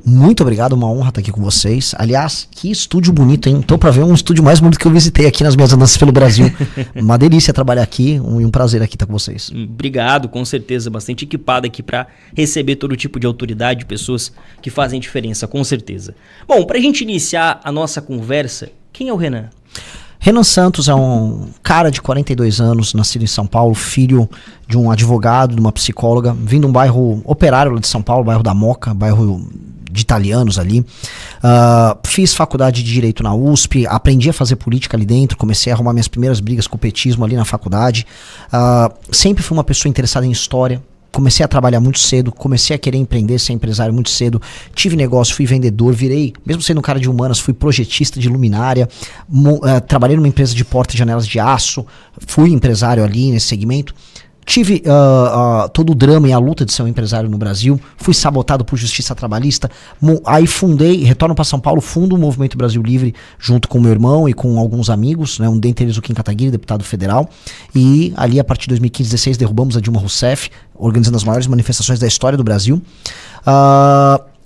muito obrigado, uma honra estar aqui com vocês. Aliás, que estúdio bonito, hein? Tô pra ver um estúdio mais bonito que eu visitei aqui nas minhas andanças pelo Brasil. Uma delícia trabalhar aqui e um prazer aqui estar com vocês. Obrigado, com certeza, bastante equipado aqui para receber todo tipo de autoridade, pessoas que fazem diferença, com certeza. Bom, pra gente iniciar a nossa conversa, quem é o Renan? Renan Santos é um cara de 42 anos, nascido em São Paulo, filho de um advogado, de uma psicóloga, vindo de um bairro operário lá de São Paulo, bairro da Moca, bairro de italianos ali. Fiz faculdade de Direito na USP, aprendi a fazer política ali dentro, comecei a arrumar minhas primeiras brigas com o petismo ali na faculdade. Sempre fui uma pessoa interessada em história. Comecei a trabalhar muito cedo, comecei a querer empreender, ser empresário muito cedo, tive negócio, fui vendedor, virei, mesmo sendo um cara de humanas, fui projetista de luminária, trabalhei numa empresa de portas e janelas de aço, fui empresário ali nesse segmento. Tive todo o drama e a luta de ser um empresário no Brasil, fui sabotado por justiça trabalhista, aí retorno para São Paulo, fundo o Movimento Brasil Livre junto com meu irmão e com alguns amigos, né, um dentre eles o Kim Kataguiri, deputado federal, e ali a partir de 2015, 2016 derrubamos a Dilma Rousseff, organizando as maiores manifestações da história do Brasil.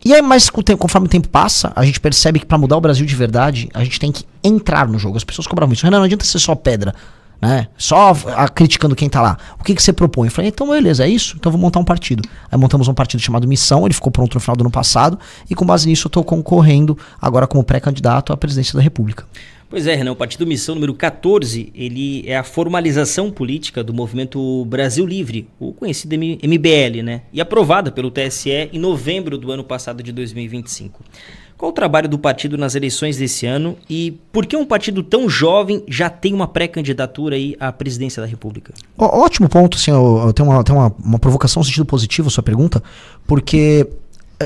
E aí, mas conforme o tempo passa, a gente percebe que para mudar o Brasil de verdade, a gente tem que entrar no jogo. As pessoas cobravam isso. Renan, não adianta ser só pedra, né? Só criticando quem tá lá. O que você propõe? Eu falei, então beleza, é isso? Então vou montar um partido. Aí montamos um partido chamado Missão, ele ficou pronto no final do ano passado, e com base nisso eu tô concorrendo agora como pré-candidato à presidência da República. Pois é, Renan, o Partido Missão número 14, ele é a formalização política do Movimento Brasil Livre, o conhecido MBL, né? E aprovada pelo TSE em novembro do ano passado de 2025. Qual o trabalho do partido nas eleições desse ano e por que um partido tão jovem já tem uma pré-candidatura aí à presidência da República? Ótimo ponto, assim, eu tenho uma provocação no sentido positivo a sua pergunta, porque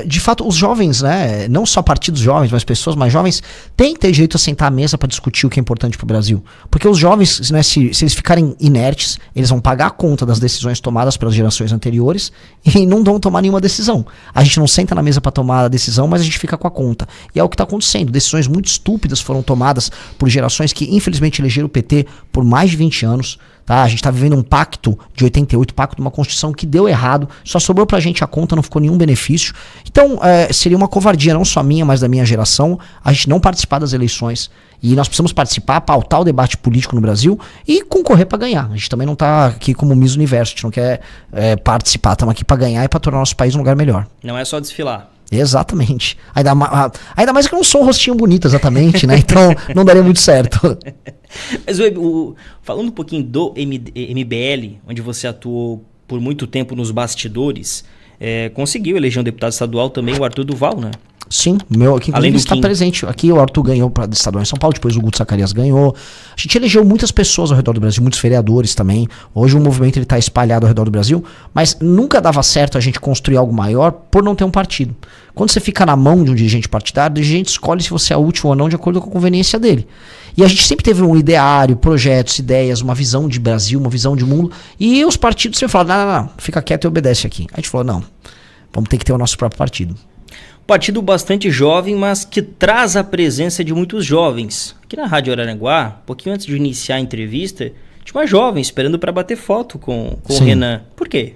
de fato os jovens, né, não só partidos jovens, mas pessoas mais jovens têm que ter direito a sentar à mesa para discutir o que é importante para o Brasil, porque os jovens, né, se eles ficarem inertes, eles vão pagar a conta das decisões tomadas pelas gerações anteriores e não vão tomar nenhuma decisão. A gente não senta na mesa para tomar a decisão, mas a gente fica com a conta, e é o que está acontecendo. Decisões muito estúpidas foram tomadas por gerações que infelizmente elegeram o PT por mais de 20 anos. Tá? A gente está vivendo um pacto de 88, pacto de uma Constituição que deu errado, só sobrou pra gente a conta, não ficou nenhum benefício. Então seria uma covardia, não só minha, mas da minha geração, a gente não participar das eleições. E nós precisamos participar, pautar o debate político no Brasil e concorrer para ganhar. A gente também não está aqui como Miss Universo, a gente não quer participar, estamos aqui para ganhar e para tornar nosso país um lugar melhor. Não é só desfilar. Exatamente. Ainda mais que eu não sou um rostinho bonito, exatamente, né? Então não daria muito certo. Mas falando um pouquinho do MBL, onde você atuou por muito tempo nos bastidores, conseguiu eleger um deputado estadual também, o Arthur Duval, né? Sim, que inclusive está presente. Aqui o Arthur ganhou para estadual em São Paulo, depois o Guto Zacarias ganhou. A gente elegeu muitas pessoas ao redor do Brasil, muitos vereadores também. Hoje o movimento está espalhado ao redor do Brasil, mas nunca dava certo a gente construir algo maior por não ter um partido. Quando você fica na mão de um dirigente partidário, o dirigente escolhe se você é útil ou não de acordo com a conveniência dele. E a gente sempre teve um ideário, projetos, ideias, uma visão de Brasil, uma visão de mundo, e os partidos sempre falaram, não, fica quieto e obedece aqui. A gente falou, não, vamos ter que ter o nosso próprio partido. Partido bastante jovem, mas que traz a presença de muitos jovens. Aqui na Rádio Araranguá, um pouquinho antes de iniciar a entrevista, tinha uma jovem esperando para bater foto com o Renan. Por quê?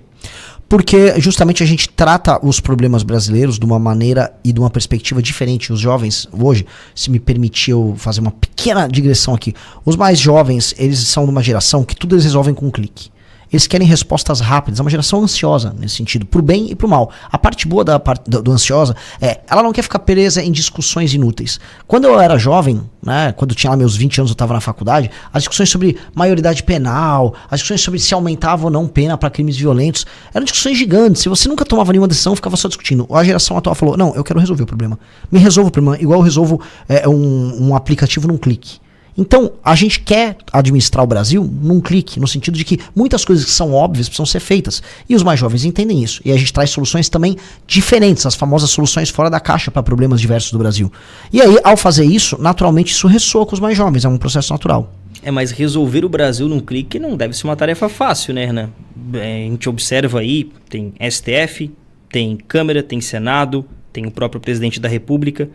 Porque justamente a gente trata os problemas brasileiros de uma maneira e de uma perspectiva diferente. Os jovens, hoje, se me permitir eu fazer uma pequena digressão aqui, os mais jovens, eles são de uma geração que tudo eles resolvem com um clique. Eles querem respostas rápidas, é uma geração ansiosa nesse sentido, pro bem e pro mal. A parte boa do ansiosa ela não quer ficar presa em discussões inúteis. Quando eu era jovem, né, quando eu tinha lá meus 20 anos, eu estava na faculdade, as discussões sobre maioridade penal, as discussões sobre se aumentava ou não pena para crimes violentos, eram discussões gigantes. Se você nunca tomava nenhuma decisão, ficava só discutindo. A geração atual falou, não, eu quero resolver o problema. Me resolva o problema, igual eu resolvo um aplicativo num clique. Então, a gente quer administrar o Brasil num clique, no sentido de que muitas coisas que são óbvias precisam ser feitas. E os mais jovens entendem isso. E a gente traz soluções também diferentes, as famosas soluções fora da caixa para problemas diversos do Brasil. E aí, ao fazer isso, naturalmente isso ressoa com os mais jovens, é um processo natural. Mas resolver o Brasil num clique não deve ser uma tarefa fácil, né, Renan? A gente observa aí, tem STF, tem Câmara, tem Senado, tem o próprio presidente da República.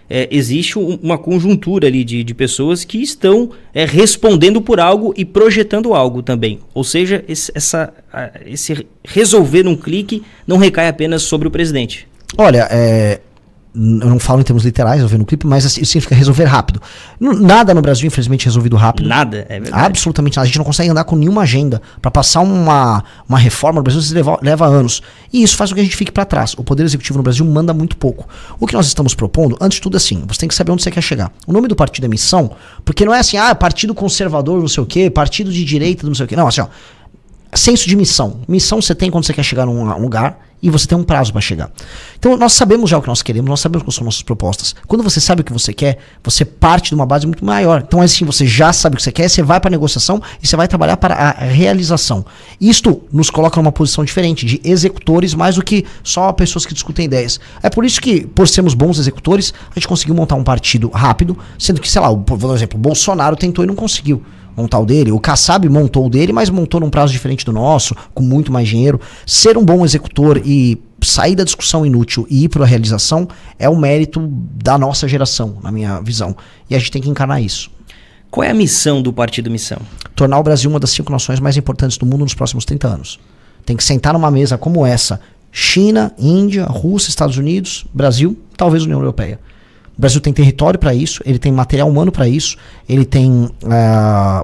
Existe uma conjuntura ali de pessoas que estão respondendo por algo e projetando algo também. Ou seja, esse resolver num clique não recai apenas sobre o presidente. Olha, eu não falo em termos literais, eu vejo no clipe, mas isso significa resolver rápido. Nada no Brasil, infelizmente, é resolvido rápido. Nada, é verdade. Absolutamente nada. A gente não consegue andar com nenhuma agenda. Para passar uma reforma no Brasil, isso leva anos. E isso faz com que a gente fique para trás. O Poder Executivo no Brasil manda muito pouco. O que nós estamos propondo, antes de tudo, assim, você tem que saber onde você quer chegar. O nome do partido é Missão, porque não é assim, partido conservador, não sei o quê, partido de direita, não sei o quê. Não, assim, ó. Senso de missão. Missão você tem quando você quer chegar num lugar e você tem um prazo para chegar. Então nós sabemos já o que nós queremos, nós sabemos quais são nossas propostas. Quando você sabe o que você quer, você parte de uma base muito maior. Então assim, você já sabe o que você quer, você vai para a negociação e você vai trabalhar para a realização. Isto nos coloca numa posição diferente de executores mais do que só pessoas que discutem ideias. É por isso que, por sermos bons executores, a gente conseguiu montar um partido rápido, sendo que, sei lá, por exemplo, o Bolsonaro tentou e não conseguiu montar o dele, o Kassab montou o dele, mas montou num prazo diferente do nosso, com muito mais dinheiro. Ser um bom executor e sair da discussão inútil e ir para a realização é o mérito da nossa geração, na minha visão. E a gente tem que encarnar isso. Qual é a missão do Partido Missão? Tornar o Brasil uma das 5 nações mais importantes do mundo nos próximos 30 anos. Tem que sentar numa mesa como essa, China, Índia, Rússia, Estados Unidos, Brasil, talvez União Europeia. O Brasil tem território para isso, ele tem material humano para isso, ele tem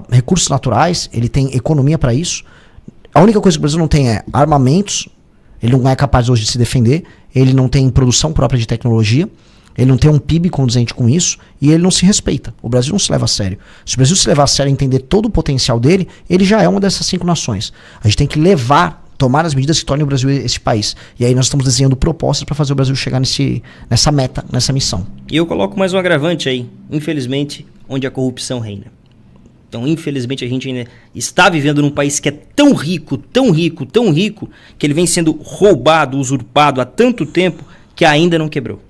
recursos naturais, ele tem economia para isso. A única coisa que o Brasil não tem é armamentos, ele não é capaz hoje de se defender, ele não tem produção própria de tecnologia, ele não tem um PIB condizente com isso e ele não se respeita. O Brasil não se leva a sério. Se o Brasil se levar a sério e entender todo o potencial dele, ele já é uma dessas 5 nações. A gente tem que tomar as medidas que tornem o Brasil esse país. E aí nós estamos desenhando propostas para fazer o Brasil chegar nessa meta, nessa missão. E eu coloco mais um agravante aí, infelizmente, onde a corrupção reina. Então, infelizmente, a gente ainda está vivendo num país que é tão rico, tão rico, tão rico, que ele vem sendo roubado, usurpado há tanto tempo que ainda não quebrou.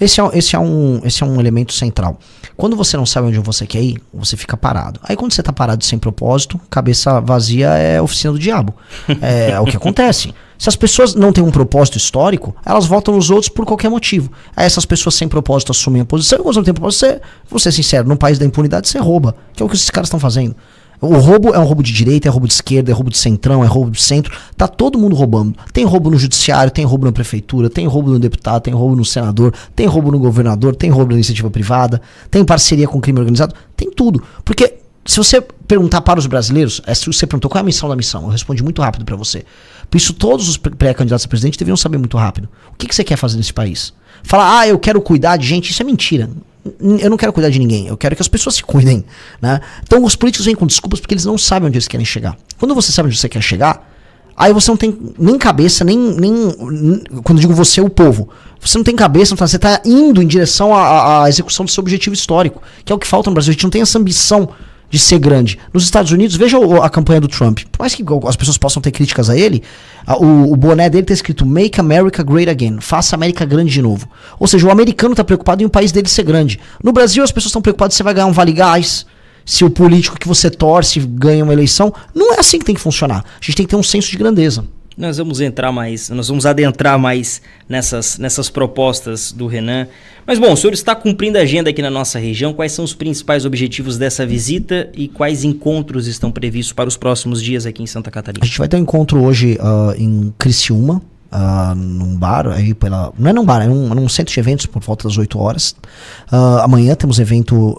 Esse é um elemento central. Quando você não sabe onde você quer ir, você fica parado. Aí quando você está parado sem propósito, cabeça vazia é a oficina do diabo. É o que acontece. Se as pessoas não têm um propósito histórico, elas votam nos outros por qualquer motivo. Aí essas pessoas sem propósito assumem a posição, e quando você não tem propósito, vou ser sincero, num país da impunidade você rouba, que é o que esses caras estão fazendo. O roubo é um roubo de direita, é roubo de esquerda, é roubo de centrão, é roubo de centro. Tá todo mundo roubando. Tem roubo no judiciário, tem roubo na prefeitura, tem roubo no deputado, tem roubo no senador, tem roubo no governador, tem roubo na iniciativa privada, tem parceria com o crime organizado, tem tudo. Porque se você perguntar para os brasileiros, se você perguntou qual é a missão da missão, eu respondi muito rápido para você. Por isso todos os pré-candidatos a presidente deveriam saber muito rápido. O que você quer fazer nesse país? Falar, eu quero cuidar de gente, isso é mentira. Eu não quero cuidar de ninguém, eu quero que as pessoas se cuidem, né? Então os políticos vêm com desculpas porque eles não sabem onde eles querem chegar. Quando você sabe onde você quer chegar, aí você não tem nem cabeça, nem quando eu digo você, o povo, você não tem cabeça, você está indo em direção à execução do seu objetivo histórico, que é o que falta no Brasil. A gente não tem essa ambição de ser grande. Nos Estados Unidos, veja a campanha do Trump. Por mais que as pessoas possam ter críticas a ele, o boné dele está escrito Make America Great Again. Faça a América grande de novo. Ou seja, o americano está preocupado em o país dele ser grande. No Brasil, as pessoas estão preocupadas se você vai ganhar um Vale Gás, se o político que você torce ganha uma eleição. Não é assim que tem que funcionar. A gente tem que ter um senso de grandeza. Nós vamos adentrar mais nessas propostas do Renan. Mas bom, o senhor está cumprindo a agenda aqui na nossa região. Quais são os principais objetivos dessa visita e quais encontros estão previstos para os próximos dias aqui em Santa Catarina? A gente vai ter um encontro hoje em Criciúma, num bar, aí não é num bar, é num centro de eventos por volta das 8 horas. Amanhã temos evento...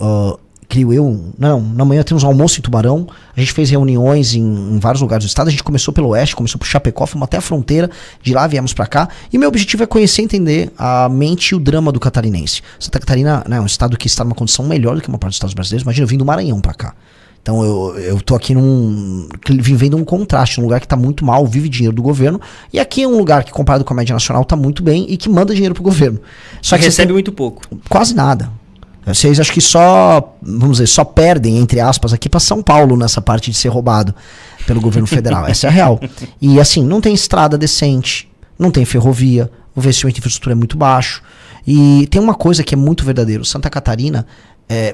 na manhã temos um almoço em Tubarão. A gente fez reuniões em vários lugares do estado. A gente começou pelo oeste, começou por Chapecó, fomos até a fronteira, de lá viemos pra cá. E meu objetivo é conhecer e entender a mente e o drama do catarinense. Santa Catarina é um estado que está numa condição melhor do que uma parte dos estados brasileiros. Imagina, eu vim do Maranhão pra cá. Então eu tô aqui vivendo um contraste, um lugar que tá muito mal, vive dinheiro do governo, e aqui é um lugar que, comparado com a média nacional, tá muito bem e que manda dinheiro pro governo. Só que recebe muito pouco. Quase nada. Vocês acho que só perdem, entre aspas, aqui para São Paulo nessa parte de ser roubado pelo governo federal. Essa é a real. E assim, não tem estrada decente, não tem ferrovia, o investimento em infraestrutura é muito baixo. E tem uma coisa que é muito verdadeiro. Santa Catarina,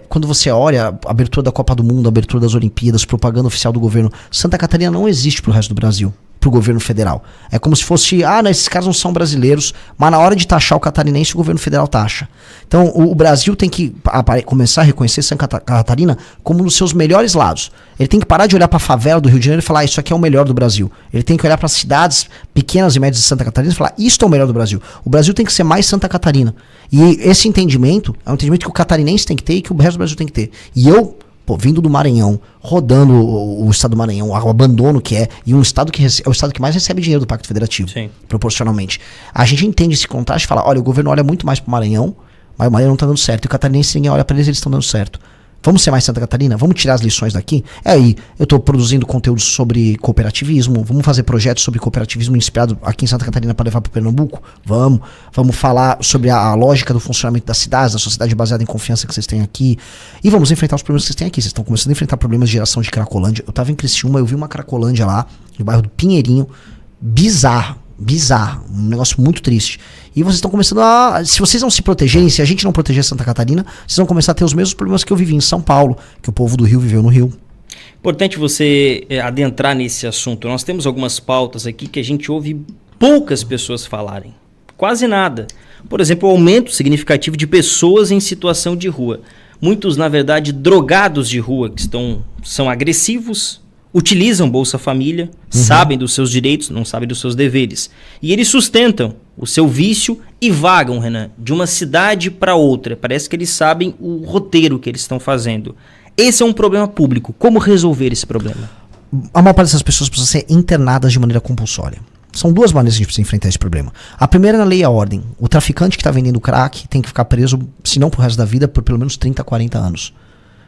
quando você olha a abertura da Copa do Mundo, a abertura das Olimpíadas, propaganda oficial do governo, Santa Catarina não existe pro resto do Brasil. pro governo federal. É como se fosse, esses caras não são brasileiros, mas na hora de taxar o catarinense, o governo federal taxa. Então, o Brasil tem que começar a reconhecer Santa Catarina como um dos seus melhores lados. Ele tem que parar de olhar pra favela do Rio de Janeiro e falar, isso aqui é o melhor do Brasil. Ele tem que olhar para cidades pequenas e médias de Santa Catarina e falar, isso é o melhor do Brasil. O Brasil tem que ser mais Santa Catarina. E esse entendimento é um entendimento que o catarinense tem que ter e que o resto do Brasil tem que ter. E eu, vindo do Maranhão, rodando o estado do Maranhão, o abandono que é, e um estado que é o estado que mais recebe dinheiro do Pacto Federativo, Sim. proporcionalmente. A gente entende esse contraste e fala, olha, o governo olha muito mais pro Maranhão, mas o Maranhão não tá dando certo. E o catarinense, ninguém olha pra eles estão dando certo. Vamos ser mais Santa Catarina? Vamos tirar as lições daqui? Aí, eu estou produzindo conteúdo sobre cooperativismo, vamos fazer projetos sobre cooperativismo inspirado aqui em Santa Catarina para levar para Pernambuco? Vamos falar sobre a lógica do funcionamento das cidades, da sociedade baseada em confiança que vocês têm aqui. E vamos enfrentar os problemas que vocês têm aqui. Vocês estão começando a enfrentar problemas de geração de Cracolândia. Eu estava em Criciúma, eu vi uma Cracolândia lá, no bairro do Pinheirinho, bizarro, um negócio muito triste. E vocês estão começando se vocês não se protegerem, se a gente não proteger Santa Catarina, vocês vão começar a ter os mesmos problemas que eu vivi em São Paulo, que o povo do Rio viveu no Rio. Importante você adentrar nesse assunto. Nós temos algumas pautas aqui que a gente ouve poucas pessoas falarem. Quase nada. Por exemplo, o aumento significativo de pessoas em situação de rua. Muitos, na verdade, drogados de rua, que são agressivos, utilizam Bolsa Família, sabem dos seus direitos, não sabem dos seus deveres. E eles sustentam o seu vício e vagam, Renan, de uma cidade para outra. Parece que eles sabem o roteiro que eles estão fazendo. Esse é um problema público. Como resolver esse problema? A maior parte dessas pessoas precisam ser internadas de maneira compulsória. São duas maneiras que a gente precisa enfrentar esse problema. A primeira é na lei e a ordem. O traficante que está vendendo crack tem que ficar preso, se não pro resto da vida, por pelo menos 30, 40 anos.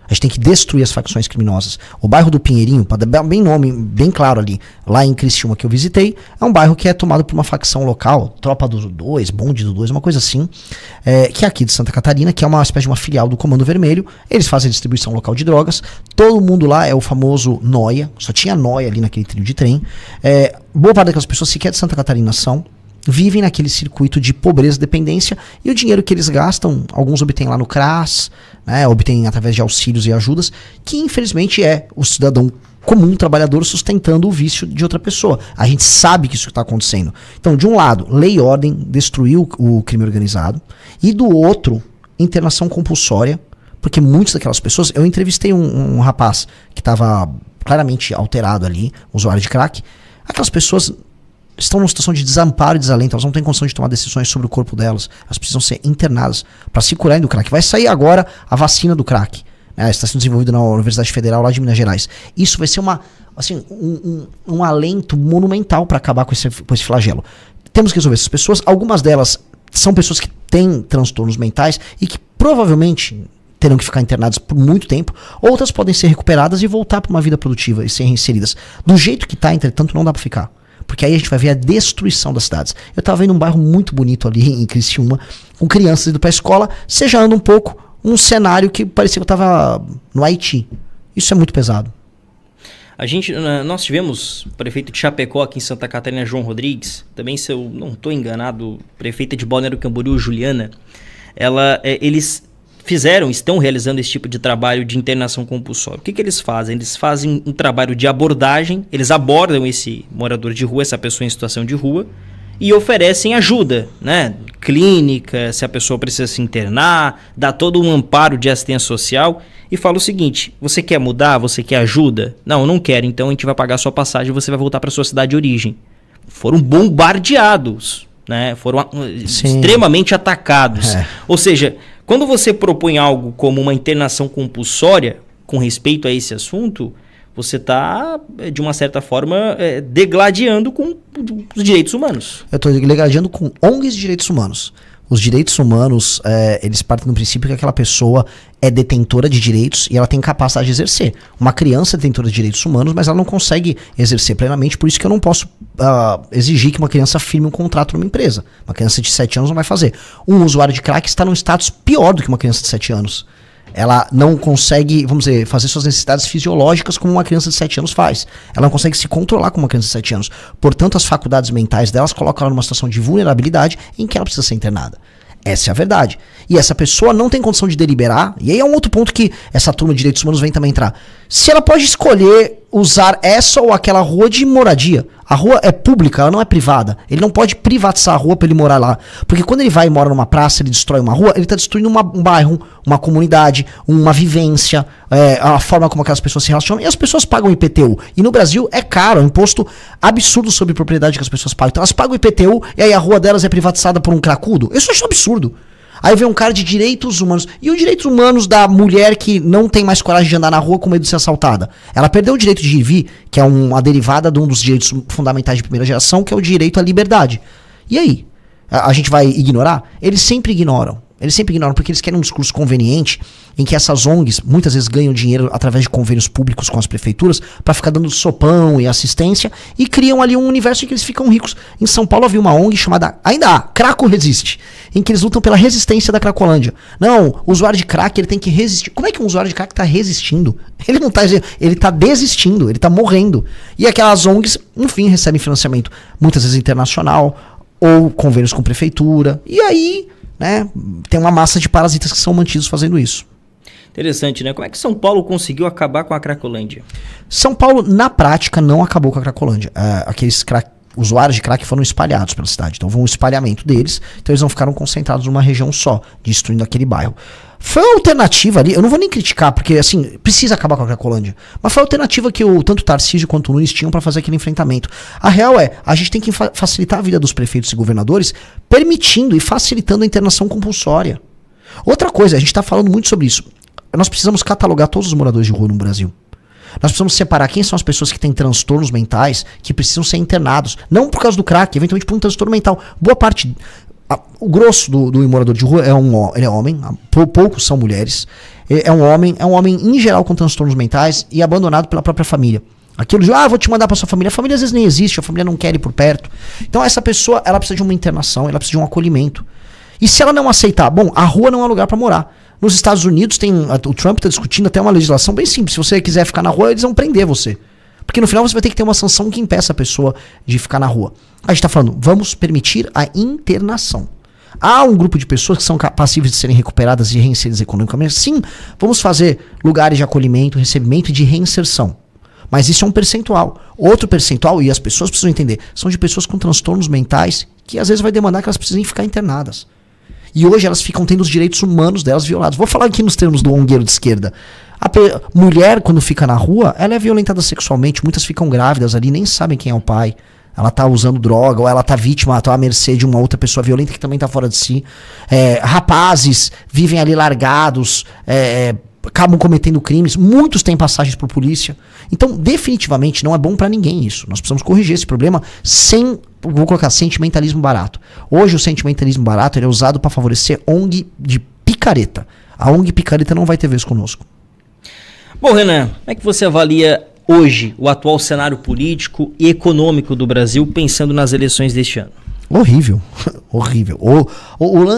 A gente tem que destruir as facções criminosas. O bairro do Pinheirinho, para dar bem nome, bem claro ali, lá em Criciúma que eu visitei, é um bairro que é tomado por uma facção local, Tropa do 2, Bonde do 2, uma coisa assim, que é aqui de Santa Catarina, que é uma espécie de uma filial do Comando Vermelho. Eles fazem a distribuição local de drogas. Todo mundo lá é o famoso nóia, só tinha nóia ali naquele trilho de trem. Boa parte daquelas pessoas sequer de Santa Catarina vivem naquele circuito de pobreza e dependência, e o dinheiro que eles gastam, alguns obtêm lá no CRAS, né, obtêm através de auxílios e ajudas, que infelizmente é o cidadão comum, trabalhador, sustentando o vício de outra pessoa. A gente sabe que isso está acontecendo. Então, de um lado, lei e ordem destruiu o crime organizado, e do outro, internação compulsória, porque muitas daquelas pessoas... Eu entrevistei um rapaz que estava claramente alterado ali, usuário de crack. Aquelas pessoas estão numa situação de desamparo e desalento, elas não têm condição de tomar decisões sobre o corpo delas, elas precisam ser internadas para se curarem do crack. Vai sair agora a vacina do crack, está sendo desenvolvida na Universidade Federal lá de Minas Gerais. Isso vai ser um alento monumental para acabar com esse flagelo. Temos que resolver essas pessoas. Algumas delas são pessoas que têm transtornos mentais e que provavelmente terão que ficar internadas por muito tempo. Outras podem ser recuperadas e voltar para uma vida produtiva e ser reinseridas. Do jeito que está, entretanto, não dá para ficar. Porque aí a gente vai ver a destruição das cidades. Eu estava vendo um bairro muito bonito ali em Criciúma, com crianças indo para a escola, você já anda um pouco, um cenário que parecia que eu estava no Haiti. Isso é muito pesado. Nós tivemos o prefeito de Chapecó aqui em Santa Catarina, João Rodrigues, também, se eu não estou enganado, prefeita de Balneário Camboriú, Juliana. Eles estão realizando esse tipo de trabalho de internação compulsória. O que eles fazem? Eles fazem um trabalho de abordagem, eles abordam esse morador de rua, essa pessoa em situação de rua, e oferecem ajuda, né? Clínica, se a pessoa precisa se internar, dá todo um amparo de assistência social, e fala o seguinte: você quer mudar? Você quer ajuda? Não, eu não quero, então a gente vai pagar a sua passagem e você vai voltar para sua cidade de origem. Foram bombardeados, né? Foram extremamente atacados. Ou seja, quando você propõe algo como uma internação compulsória, com respeito a esse assunto, você está, de uma certa forma, degladiando com os direitos humanos. Eu estou degladiando com ONGs de direitos humanos. Os direitos humanos, eles partem do princípio que aquela pessoa é detentora de direitos e ela tem capacidade de exercer. Uma criança é detentora de direitos humanos, mas ela não consegue exercer plenamente, por isso que eu não posso exigir que uma criança firme um contrato numa empresa. Uma criança de 7 anos não vai fazer. Um usuário de crack está num status pior do que uma criança de 7 anos. Ela não consegue, vamos dizer, fazer suas necessidades fisiológicas como uma criança de 7 anos faz. Ela não consegue se controlar como uma criança de 7 anos. Portanto, as faculdades mentais delas colocam ela numa situação de vulnerabilidade em que ela precisa ser internada. Essa é a verdade. e essa pessoa não tem condição de deliberar, e aí é um outro ponto que essa turma de direitos humanos vem também entrar. Se ela pode escolher usar essa ou aquela rua de moradia, a rua é pública, ela não é privada, ele não pode privatizar a rua para ele morar lá, porque quando ele vai e mora numa praça, ele destrói uma rua, ele está destruindo um bairro, uma comunidade, uma vivência, a forma como aquelas pessoas se relacionam, e as pessoas pagam IPTU, e no Brasil é caro, é um imposto absurdo sobre propriedade que as pessoas pagam, então elas pagam IPTU e aí a rua delas é privatizada por um cracudo, isso eu acho absurdo. Aí vem um cara de direitos humanos. E os direitos humanos da mulher que não tem mais coragem de andar na rua com medo de ser assaltada? Ela perdeu o direito de ir e vir, que é uma derivada de um dos direitos fundamentais de primeira geração, que é o direito à liberdade. E aí? A gente vai ignorar? Eles sempre ignoram. Eles sempre ignoram porque eles querem um discurso conveniente em que essas ONGs muitas vezes ganham dinheiro através de convênios públicos com as prefeituras para ficar dando sopão e assistência e criam ali um universo em que eles ficam ricos. Em São Paulo havia uma ONG chamada, ainda há, Craco Resiste, em que eles lutam pela resistência da Cracolândia. Não, o usuário de crack ele tem que resistir. Como é que um usuário de crack está resistindo? Ele não está, ele está desistindo, ele está morrendo. E aquelas ONGs, enfim, recebem financiamento muitas vezes internacional ou convênios com prefeitura. E aí, né, tem uma massa de parasitas que são mantidos fazendo isso. Interessante, né? Como é que São Paulo conseguiu acabar com a Cracolândia? São Paulo, na prática, não acabou com a Cracolândia. Aqueles usuários de crack foram espalhados pela cidade. Então, houve um espalhamento deles. Então, eles não ficaram concentrados numa região só, destruindo aquele bairro. Foi uma alternativa ali, eu não vou nem criticar, porque, assim, precisa acabar com a Cracolândia. Mas foi a alternativa que tanto o Tarcísio quanto o Nunes tinham para fazer aquele enfrentamento. A real é, a gente tem que facilitar a vida dos prefeitos e governadores, permitindo e facilitando a internação compulsória. Outra coisa, a gente está falando muito sobre isso. Nós precisamos catalogar todos os moradores de rua no Brasil. Nós precisamos separar quem são as pessoas que têm transtornos mentais que precisam ser internados. Não por causa do crack, eventualmente por um transtorno mental. Boa parte, o grosso do morador de rua ele é homem, poucos são mulheres. É um homem em geral com transtornos mentais e abandonado pela própria família. Aquilo de, vou te mandar pra sua família. A família às vezes nem existe, a família não quer ir por perto. Então essa pessoa, ela precisa de uma internação, ela precisa de um acolhimento. E se ela não aceitar, bom, a rua não é lugar para morar. Nos Estados Unidos o Trump está discutindo até uma legislação bem simples. Se você quiser ficar na rua, eles vão prender você. Porque no final você vai ter que ter uma sanção que impeça a pessoa de ficar na rua. A gente está falando, vamos permitir a internação. Há um grupo de pessoas que são passíveis de serem recuperadas e reinseridas economicamente. Sim, vamos fazer lugares de acolhimento, recebimento e de reinserção. Mas isso é um percentual. Outro percentual, e as pessoas precisam entender, são de pessoas com transtornos mentais que às vezes vai demandar que elas precisem ficar internadas. E hoje elas ficam tendo os direitos humanos delas violados. Vou falar aqui nos termos do ongueiro de esquerda. A mulher, quando fica na rua, ela é violentada sexualmente. Muitas ficam grávidas ali, nem sabem quem é o pai. Ela tá usando droga, ou ela tá vítima, tá à mercê de uma outra pessoa violenta que também tá fora de si. Rapazes vivem ali largados, acabam cometendo crimes. Muitos têm passagens por polícia. Então, definitivamente, não é bom pra ninguém isso. Nós precisamos corrigir esse problema sem, vou colocar, sentimentalismo barato. Hoje o sentimentalismo barato ele é usado para favorecer ONG de picareta. A ONG picareta não vai ter vez conosco. Bom, Renan, como é que você avalia hoje o atual cenário político e econômico do Brasil, pensando nas eleições deste ano? Horrível, horrível.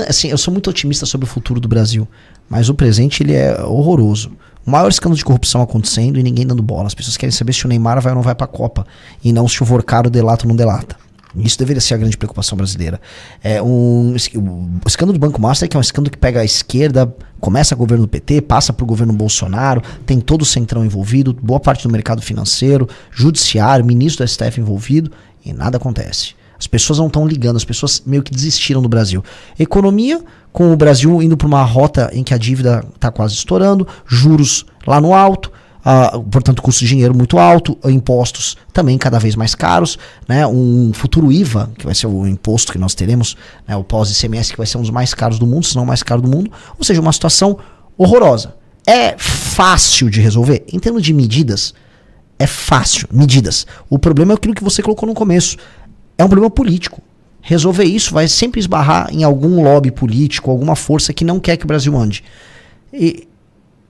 Assim, eu sou muito otimista sobre o futuro do Brasil, mas o presente ele é horroroso. O maior escândalo de corrupção acontecendo e ninguém dando bola. As pessoas querem saber se o Neymar vai ou não vai pra Copa, e não se o Vorcaro delata ou não delata. Isso deveria ser a grande preocupação brasileira. O escândalo do Banco Master, que é um escândalo que pega a esquerda, começa governo do PT, passa para o governo Bolsonaro, tem todo o centrão envolvido, boa parte do mercado financeiro, judiciário, ministro do STF envolvido, e nada acontece. As pessoas não estão ligando, as pessoas meio que desistiram do Brasil. Economia, com o Brasil indo para uma rota em que a dívida está quase estourando, juros lá no alto, portanto custo de dinheiro muito alto, impostos também cada vez mais caros, né? Um futuro IVA, que vai ser o imposto que nós teremos, né? O pós-ICMS, que vai ser um dos mais caros do mundo, se não o mais caro do mundo, ou seja, uma situação horrorosa. É fácil de resolver? Em termos de medidas, é fácil, medidas. O problema é aquilo que você colocou no começo, é um problema político. Resolver isso vai sempre esbarrar em algum lobby político, alguma força que não quer que o Brasil ande. E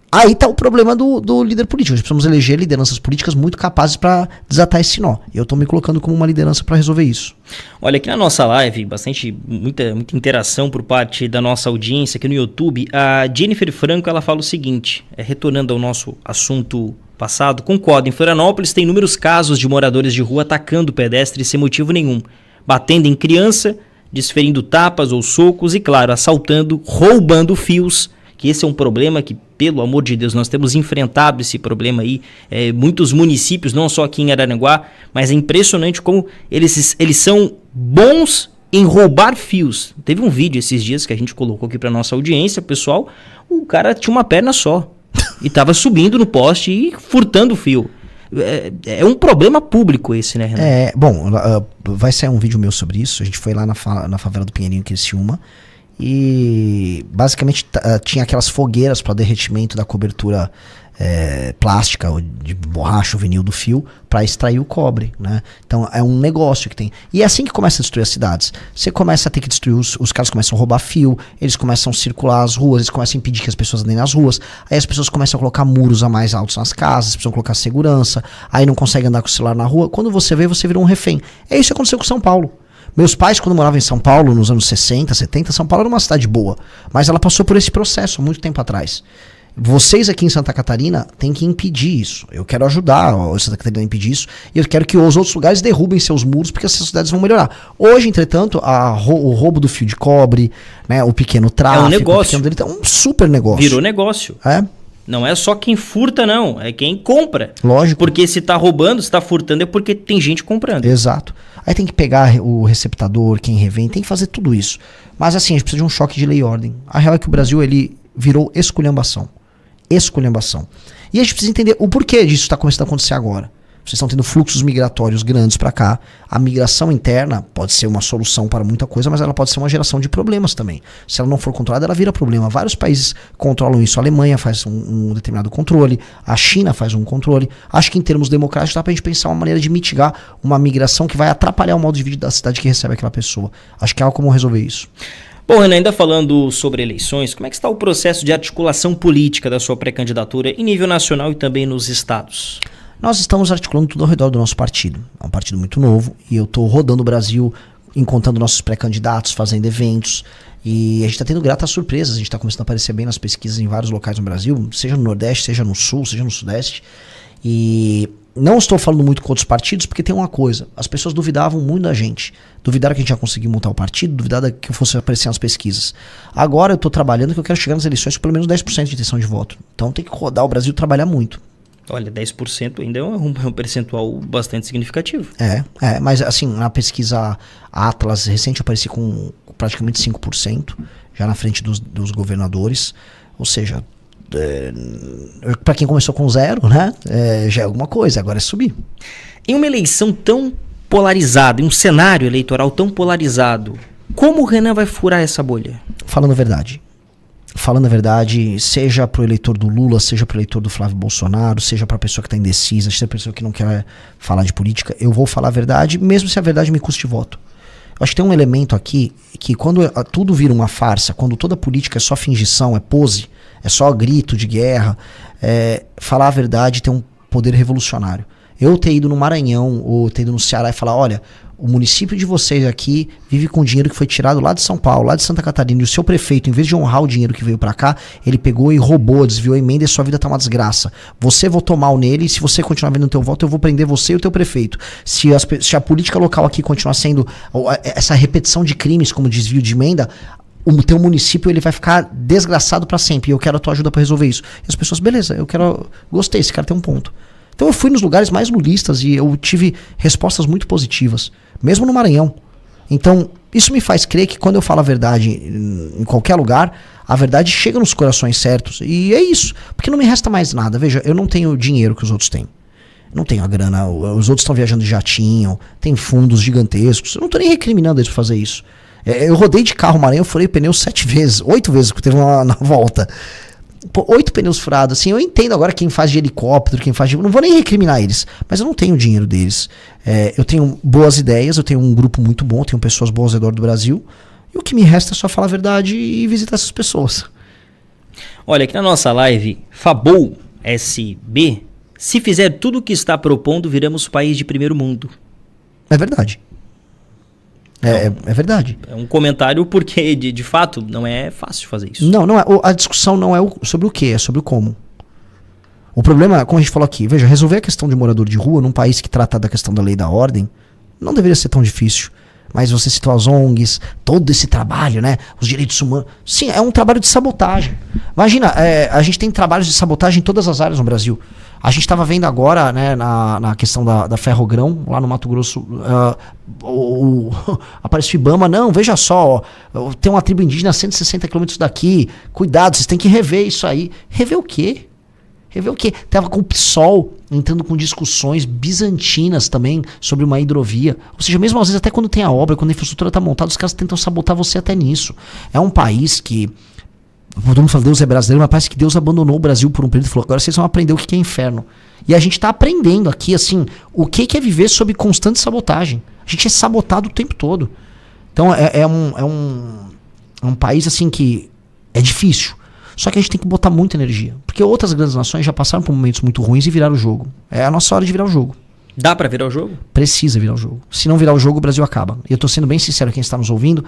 aí está o problema do líder político. Nós precisamos eleger lideranças políticas muito capazes para desatar esse nó. E eu estou me colocando como uma liderança para resolver isso. Olha, aqui na nossa live, muita interação por parte da nossa audiência aqui no YouTube. A Jennifer Franco, ela fala o seguinte, retornando ao nosso assunto passado, concordo, em Florianópolis tem inúmeros casos de moradores de rua atacando pedestres sem motivo nenhum, batendo em criança, desferindo tapas ou socos e, claro, assaltando, roubando fios, que esse é um problema que, pelo amor de Deus, nós temos enfrentado esse problema aí, muitos municípios, não só aqui em Araranguá, mas é impressionante como eles são bons em roubar fios. Teve um vídeo esses dias que a gente colocou aqui para nossa audiência, pessoal, o cara tinha uma perna só e estava subindo no poste e furtando o fio. É um problema público esse, né, Renan? Bom, vai sair um vídeo meu sobre isso. A gente foi lá na favela do Pinheirinho, em Criciúma, e basicamente tinha aquelas fogueiras para derretimento da cobertura plástica ou de borracha ou vinil do fio para extrair o cobre, né? Então é um negócio que tem. E é assim que começa a destruir as cidades. Você começa a ter que destruir, os caras começam a roubar fio, eles começam a circular as ruas, eles começam a impedir que as pessoas andem nas ruas, aí as pessoas começam a colocar muros a mais altos nas casas, precisam colocar segurança, aí não conseguem andar com o celular na rua. Quando você vê, você vira um refém. É isso que aconteceu com São Paulo. Meus pais, quando moravam em São Paulo, nos anos 60, 70, São Paulo era uma cidade boa, mas ela passou por esse processo há muito tempo atrás. Vocês aqui em Santa Catarina têm que impedir isso. Eu quero ajudar a Santa Catarina a impedir isso. E eu quero que os outros lugares derrubem seus muros, porque essas cidades vão melhorar. Hoje, entretanto, o roubo do fio de cobre, né, o pequeno tráfico, é um negócio. É um super negócio. Virou negócio. Não é só quem furta, não. É quem compra. Lógico. Porque se tá roubando, se tá furtando, é porque tem gente comprando. Exato. Aí tem que pegar o receptador, quem revende, tem que fazer tudo isso. Mas assim, a gente precisa de um choque de lei e ordem. A real é que o Brasil, ele virou esculhambação. Esculhambação. E a gente precisa entender o porquê disso está começando a acontecer agora. Vocês estão tendo fluxos migratórios grandes para cá. A migração interna pode ser uma solução para muita coisa, mas ela pode ser uma geração de problemas também. Se ela não for controlada, ela vira problema. Vários países controlam isso. A Alemanha faz um determinado controle, a China faz um controle. Acho que em termos democráticos dá para a gente pensar uma maneira de mitigar uma migração que vai atrapalhar o modo de vida da cidade que recebe aquela pessoa. Acho que há como resolver isso. Bom, Renan, ainda falando sobre eleições, como é que está o processo de articulação política da sua pré-candidatura em nível nacional e também nos estados? Nós estamos articulando tudo ao redor do nosso partido. É um partido muito novo e eu estou rodando o Brasil, encontrando nossos pré-candidatos, fazendo eventos. E a gente está tendo gratas surpresas. A gente está começando a aparecer bem nas pesquisas em vários locais no Brasil, seja no Nordeste, seja no Sul, seja no Sudeste. E não estou falando muito com outros partidos, porque tem uma coisa, as pessoas duvidavam muito da gente. Duvidaram que a gente ia conseguir montar o partido, duvidaram que eu fosse aparecer nas pesquisas. Agora eu estou trabalhando que eu quero chegar nas eleições com pelo menos 10% de intenção de voto. Então tem que rodar o Brasil e trabalhar muito. Olha, 10% ainda é um percentual bastante significativo. Mas assim, na pesquisa Atlas recente eu apareci com praticamente 5%, já na frente dos governadores. Ou seja, para quem começou com 0, né, já é alguma coisa, agora é subir. Em uma eleição tão polarizada, em um cenário eleitoral tão polarizado, como o Renan vai furar essa bolha? Falando a verdade, seja pro eleitor do Lula, seja pro eleitor do Flávio Bolsonaro, seja pra pessoa que tá indecisa, seja pra pessoa que não quer falar de política, eu vou falar a verdade, mesmo se a verdade me custe voto. Eu acho que tem um elemento aqui, que quando tudo vira uma farsa, quando toda política é só fingição, é pose, é só grito de guerra, falar a verdade tem um poder revolucionário. Eu ter ido no Maranhão ou ter ido no Ceará e falar, olha, o município de vocês aqui vive com dinheiro que foi tirado lá de São Paulo, lá de Santa Catarina, e o seu prefeito, em vez de honrar o dinheiro que veio pra cá, ele pegou e roubou, desviou a emenda e sua vida tá uma desgraça. Você votou mal nele, e se você continuar vendo o teu voto, eu vou prender você e o teu prefeito. Se a política local aqui continuar sendo essa repetição de crimes como desvio de emenda, o teu município ele vai ficar desgraçado pra sempre, e eu quero a tua ajuda pra resolver isso. E as pessoas, beleza, gostei, esse cara tem um ponto. Então eu fui nos lugares mais lulistas e eu tive respostas muito positivas, mesmo no Maranhão. Então isso me faz crer que quando eu falo a verdade em qualquer lugar, a verdade chega nos corações certos. E é isso, porque não me resta mais nada. Veja, eu não tenho o dinheiro que os outros têm. Não tenho a grana, os outros estão viajando de jatinho, tem fundos gigantescos. Eu não estou nem recriminando eles por fazer isso. Eu rodei de carro Maranhão, eu furei pneu 7 vezes, 8 vezes, porque teve uma na volta. 8 pneus furados, assim, eu entendo agora quem faz de helicóptero, quem faz de... Não vou nem recriminar eles, mas eu não tenho o dinheiro deles. Eu tenho boas ideias, eu tenho um grupo muito bom, tenho pessoas boas ao redor do Brasil, e o que me resta é só falar a verdade e visitar essas pessoas. Olha, aqui na nossa live, Fabou SB, se fizer tudo o que está propondo, viramos país de primeiro mundo. É verdade. É verdade. É um comentário porque, de fato, não é fácil fazer isso. Não é. A discussão não é sobre o que, é sobre o como. O problema, como a gente falou aqui, veja, resolver a questão de morador de rua num país que trata da questão da lei e da ordem não deveria ser tão difícil. mas você citou as ONGs, todo esse trabalho, né? Os direitos humanos. Sim, é um trabalho de sabotagem. Imagina, a gente tem trabalhos de sabotagem em todas as áreas no Brasil. A gente estava vendo agora, né, na questão da Ferrogrão, lá no Mato Grosso, apareceu o Ibama, não, veja só, tem uma tribo indígena a 160 quilômetros daqui, cuidado, vocês têm que rever isso aí. Rever o quê? Rever o quê? Tava com o PSOL entrando com discussões bizantinas também sobre uma hidrovia. Ou seja, mesmo às vezes até quando tem a obra, quando a infraestrutura está montada, os caras tentam sabotar você até nisso. É um país que... Todo mundo fala Deus é brasileiro, mas parece que Deus abandonou o Brasil por um período e falou, agora vocês vão aprender o que é inferno. E a gente está aprendendo aqui, assim, o que é viver sob constante sabotagem. A gente é sabotado o tempo todo. Então é um país, assim, que é difícil. Só que a gente tem que botar muita energia. Porque outras grandes nações já passaram por momentos muito ruins e viraram o jogo. É a nossa hora de virar o jogo. Dá pra virar o jogo? Precisa virar o jogo. Se não virar o jogo, o Brasil acaba. E eu tô sendo bem sincero a quem está nos ouvindo.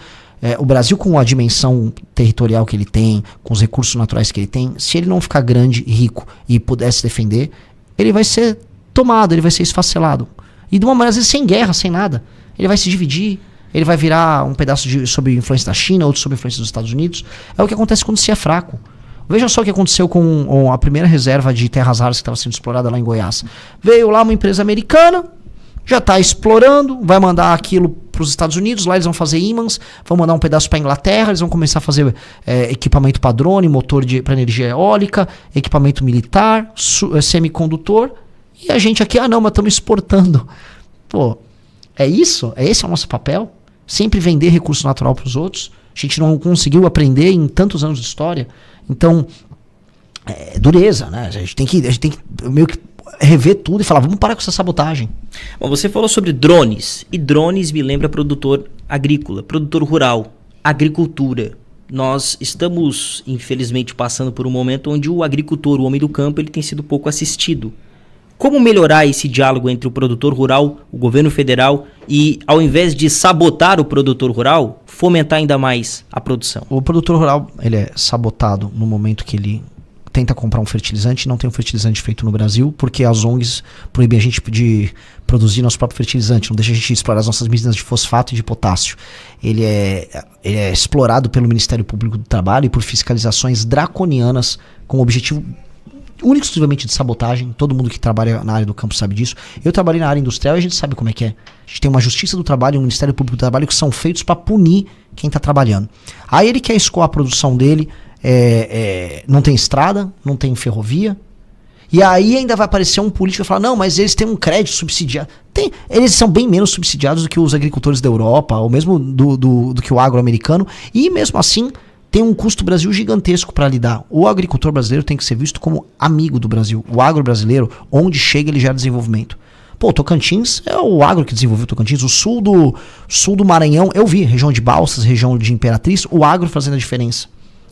O Brasil, com a dimensão territorial que ele tem, com os recursos naturais que ele tem, se ele não ficar grande, rico e puder se defender, ele vai ser tomado, ele vai ser esfacelado. E de uma maneira, às vezes, sem guerra, sem nada. Ele vai se dividir, ele vai virar um pedaço sob influência da China, outro sob influência dos Estados Unidos. É o que acontece quando se é fraco. Veja só o que aconteceu com a primeira reserva de terras raras que estava sendo explorada lá em Goiás. Veio lá uma empresa americana, já está explorando, vai mandar aquilo para os Estados Unidos, lá eles vão fazer ímãs, vão mandar um pedaço para a Inglaterra, eles vão começar a fazer equipamento para drone, motor para energia eólica, equipamento militar, semicondutor, e a gente aqui, não, mas estamos exportando. Pô, é isso? Esse é o nosso papel? Sempre vender recurso natural para os outros? A gente não conseguiu aprender em tantos anos de história. Então, dureza, né? A gente tem que meio que rever tudo e falar, vamos parar com essa sabotagem. Bom, você falou sobre drones, e drones me lembra produtor agrícola, produtor rural, agricultura. Nós estamos, infelizmente, passando por um momento onde o agricultor, o homem do campo, ele tem sido pouco assistido. Como melhorar esse diálogo entre o produtor rural, o governo federal e, ao invés de sabotar o produtor rural, fomentar ainda mais a produção? O produtor rural, ele é sabotado no momento que ele tenta comprar um fertilizante e não tem um fertilizante feito no Brasil, porque as ONGs proíbem a gente de produzir nosso próprio fertilizante, não deixa a gente explorar as nossas minas de fosfato e de potássio. Ele é explorado pelo Ministério Público do Trabalho e por fiscalizações draconianas com o objetivo único e exclusivamente de sabotagem. Todo mundo que trabalha na área do campo sabe disso. Eu trabalhei na área industrial e a gente sabe como é que é. A gente tem uma Justiça do Trabalho e um Ministério Público do Trabalho que são feitos para punir quem está trabalhando. Aí ele quer escoar a produção dele, não tem estrada, não tem ferrovia, e aí ainda vai aparecer um político e falar, não, mas eles têm um crédito subsidiado. Eles são bem menos subsidiados do que os agricultores da Europa, ou mesmo do que o agro americano, e mesmo assim tem um custo Brasil gigantesco para lidar. O agricultor brasileiro tem que ser visto como amigo do Brasil. O agro brasileiro, onde chega, ele gera desenvolvimento. Pô, Tocantins é o agro que desenvolveu Tocantins. O sul do Maranhão, eu vi, região de Balsas, região de Imperatriz, o agro fazendo a diferença.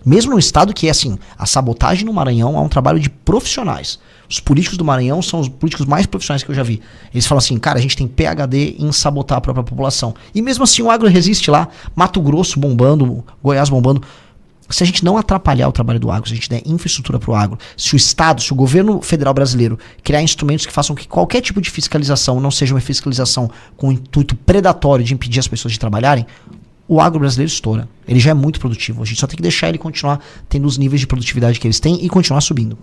Mesmo no estado que é assim, a sabotagem no Maranhão é um trabalho de profissionais. Os políticos do Maranhão são os políticos mais profissionais que eu já vi. Eles falam assim, cara, a gente tem PhD em sabotar a própria população. E mesmo assim o agro resiste lá, Mato Grosso bombando, Goiás bombando. Se a gente não atrapalhar o trabalho do agro, se a gente der infraestrutura para o agro, se o Estado, se o governo federal brasileiro criar instrumentos que façam que qualquer tipo de fiscalização não seja uma fiscalização com o intuito predatório de impedir as pessoas de trabalharem, o agro brasileiro estoura. Ele já é muito produtivo. A gente só tem que deixar ele continuar tendo os níveis de produtividade que eles têm e continuar subindo.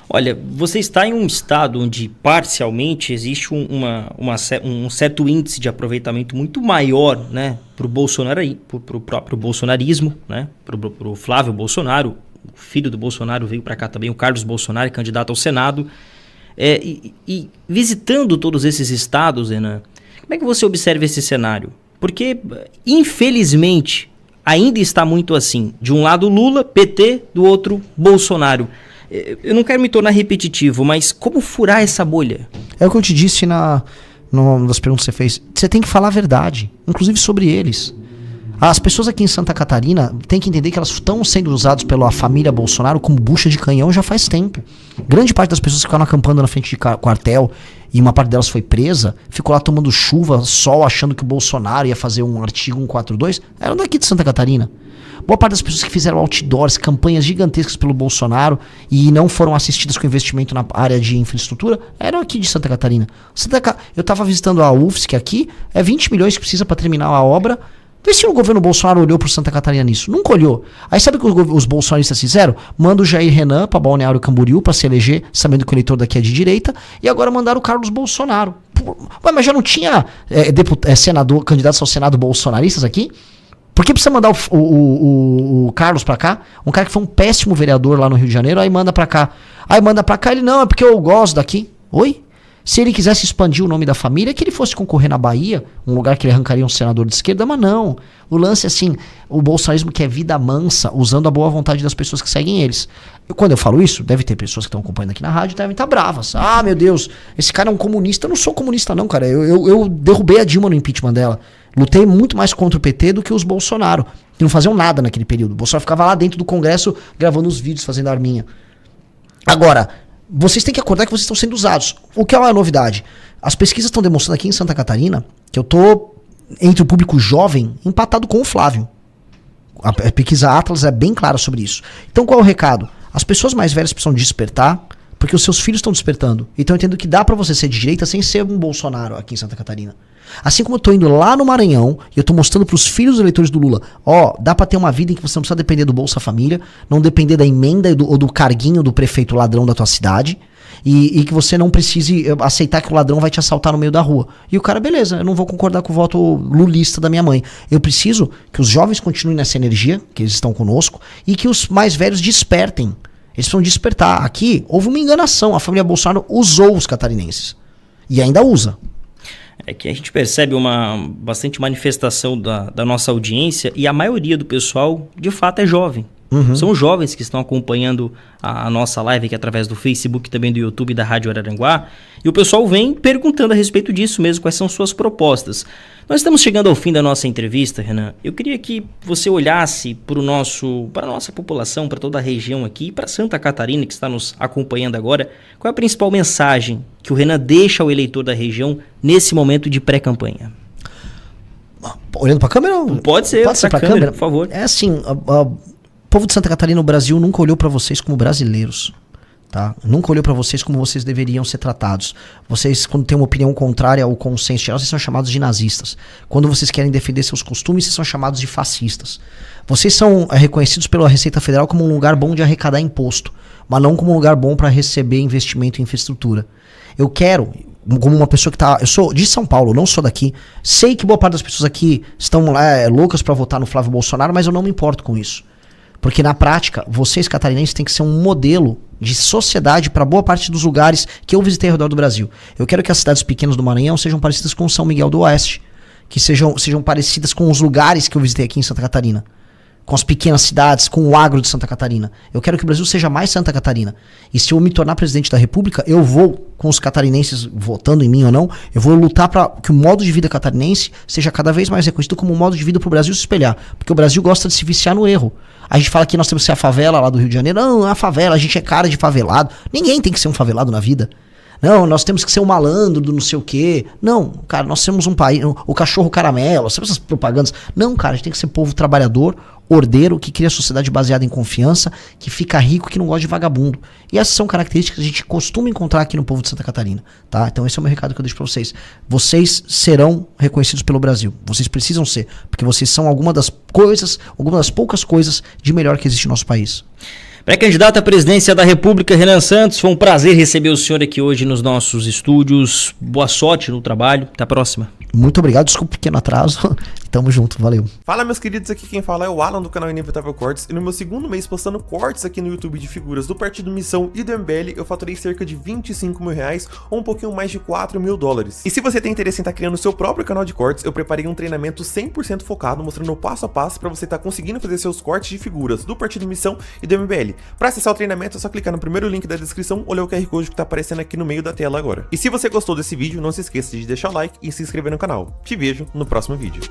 Olha, você está em um estado onde parcialmente existe um certo índice de aproveitamento muito maior, né, para o próprio bolsonarismo, né, para o Flávio Bolsonaro, o filho do Bolsonaro veio para cá também, o Carlos Bolsonaro, candidato ao Senado. E visitando todos esses estados, Renan, como é que você observa esse cenário? Porque, infelizmente, ainda está muito assim. De um lado Lula, PT, do outro Bolsonaro. Eu não quero me tornar repetitivo, mas como furar essa bolha? É o que eu te disse numa das perguntas que você fez. Você tem que falar a verdade, inclusive sobre eles. As pessoas aqui em Santa Catarina têm que entender que elas estão sendo usadas pela família Bolsonaro como bucha de canhão já faz tempo. Grande parte das pessoas que ficaram acampando na frente de quartel e uma parte delas foi presa, ficou lá tomando chuva, sol, achando que o Bolsonaro ia fazer um artigo 142, eram daqui de Santa Catarina. Boa parte das pessoas que fizeram outdoors, campanhas gigantescas pelo Bolsonaro e não foram assistidas com investimento na área de infraestrutura, eram aqui de Santa Catarina. Eu estava visitando a UFSC aqui, 20 milhões que precisa para terminar a obra. Vê se o governo Bolsonaro olhou pro Santa Catarina nisso. Nunca olhou. Aí sabe o que os bolsonaristas fizeram? Manda o Jair Renan pra Balneário Camboriú pra se eleger, sabendo que o eleitor daqui é de direita, e agora mandaram o Carlos Bolsonaro. Ué, mas já não tinha senador, candidatos ao Senado bolsonaristas aqui? Por que precisa mandar o Carlos pra cá? Um cara que foi um péssimo vereador lá no Rio de Janeiro, aí manda pra cá. Aí manda pra cá, ele não, é porque eu gosto daqui. Oi? Se ele quisesse expandir o nome da família, que ele fosse concorrer na Bahia, um lugar que ele arrancaria um senador de esquerda, mas não. O lance é assim, o bolsonarismo quer vida mansa, usando a boa vontade das pessoas que seguem eles. Quando eu falo isso, deve ter pessoas que estão acompanhando aqui na rádio e devem estar bravas. Ah, meu Deus, esse cara é um comunista. Eu não sou comunista não, cara. Eu derrubei a Dilma no impeachment dela. Lutei muito mais contra o PT do que os Bolsonaro, que não faziam nada naquele período. O Bolsonaro ficava lá dentro do Congresso gravando os vídeos, fazendo arminha. Agora, vocês têm que acordar que vocês estão sendo usados. O que é uma novidade? As pesquisas estão demonstrando aqui em Santa Catarina que eu tô, entre o público jovem, empatado com o Flávio. A pesquisa Atlas é bem clara sobre isso. Então qual é o recado? As pessoas mais velhas precisam despertar, porque os seus filhos estão despertando. Então eu entendo que dá pra você ser de direita sem ser um Bolsonaro aqui em Santa Catarina. Assim como eu tô indo lá no Maranhão e eu tô mostrando pros filhos dos eleitores do Lula, dá pra ter uma vida em que você não precisa depender do Bolsa Família, não depender da emenda ou do carguinho do prefeito ladrão da tua cidade, e que você não precise aceitar que o ladrão vai te assaltar no meio da rua. E o cara, beleza, eu não vou concordar com o voto lulista da minha mãe. Eu preciso que os jovens continuem nessa energia, que eles estão conosco, e que os mais velhos despertem. Eles precisam despertar. Aqui houve uma enganação, a família Bolsonaro usou os catarinenses. E ainda usa. É que a gente percebe uma bastante manifestação da nossa audiência e a maioria do pessoal, de fato, é jovem. Uhum. São jovens que estão acompanhando a nossa live aqui através do Facebook, também do YouTube da Rádio Araranguá. E o pessoal vem perguntando a respeito disso mesmo, quais são suas propostas. Nós estamos chegando ao fim da nossa entrevista, Renan. Eu queria que você olhasse para a nossa população, para toda a região aqui, para Santa Catarina que está nos acompanhando agora. Qual é a principal mensagem que o Renan deixa ao eleitor da região nesse momento de pré-campanha? Olhando para a câmera? Pode ser para a câmera, por favor. É assim, o povo de Santa Catarina, o Brasil, nunca olhou para vocês como brasileiros. Tá? Nunca olhou para vocês como vocês deveriam ser tratados. Vocês, quando têm uma opinião contrária ao consenso geral, vocês são chamados de nazistas. Quando vocês querem defender seus costumes, vocês são chamados de fascistas. Vocês são reconhecidos pela Receita Federal como um lugar bom de arrecadar imposto, mas não como um lugar bom para receber investimento em infraestrutura. Eu quero, como uma pessoa que tá... Eu sou de São Paulo, não sou daqui. Sei que boa parte das pessoas aqui estão loucas para votar no Flávio Bolsonaro, mas eu não me importo com isso. Porque na prática, vocês catarinenses têm que ser um modelo de sociedade para boa parte dos lugares que eu visitei ao redor do Brasil. Eu quero que as cidades pequenas do Maranhão sejam parecidas com São Miguel do Oeste, que sejam parecidas com os lugares que eu visitei aqui em Santa Catarina, com as pequenas cidades, com o agro de Santa Catarina. Eu quero que o Brasil seja mais Santa Catarina. E se eu me tornar presidente da República, eu vou, com os catarinenses votando em mim ou não, eu vou lutar para que o modo de vida catarinense seja cada vez mais reconhecido como um modo de vida para o Brasil se espelhar. Porque o Brasil gosta de se viciar no erro. A gente fala que nós temos que ser a favela lá do Rio de Janeiro. Não, a favela, a gente é cara de favelado. Ninguém tem que ser um favelado na vida. Não, nós temos que ser um malandro do não sei o quê. Não, cara, nós temos um país, o cachorro caramelo, sabe essas propagandas? Não, cara, a gente tem que ser povo trabalhador, ordeiro, que cria sociedade baseada em confiança, que fica rico, que não gosta de vagabundo. E essas são características que a gente costuma encontrar aqui no povo de Santa Catarina, tá? Então esse é o meu recado que eu deixo pra vocês. Vocês serão reconhecidos pelo Brasil. Vocês precisam ser, porque vocês são alguma das poucas coisas de melhor que existe no nosso país. Pré-candidato à presidência da República, Renan Santos, foi um prazer receber o senhor aqui hoje nos nossos estúdios. Boa sorte no trabalho. Até a próxima. Muito obrigado, desculpa o pequeno atraso. Tamo junto, valeu. Fala, meus queridos, aqui quem fala é o Alan do canal Inevitável Cortes. E no meu segundo mês postando cortes aqui no YouTube de figuras do Partido Missão e do MBL, eu faturei cerca de R$25 mil ou um pouquinho mais de $4 mil. E se você tem interesse em estar criando o seu próprio canal de cortes, eu preparei um treinamento 100% focado, mostrando o passo a passo para você estar conseguindo fazer seus cortes de figuras do Partido Missão e do MBL. Para acessar o treinamento é só clicar no primeiro link da descrição ou ler o QR Code que tá aparecendo aqui no meio da tela agora. E se você gostou desse vídeo, não se esqueça de deixar o like e se inscrever no canal. Te vejo no próximo vídeo.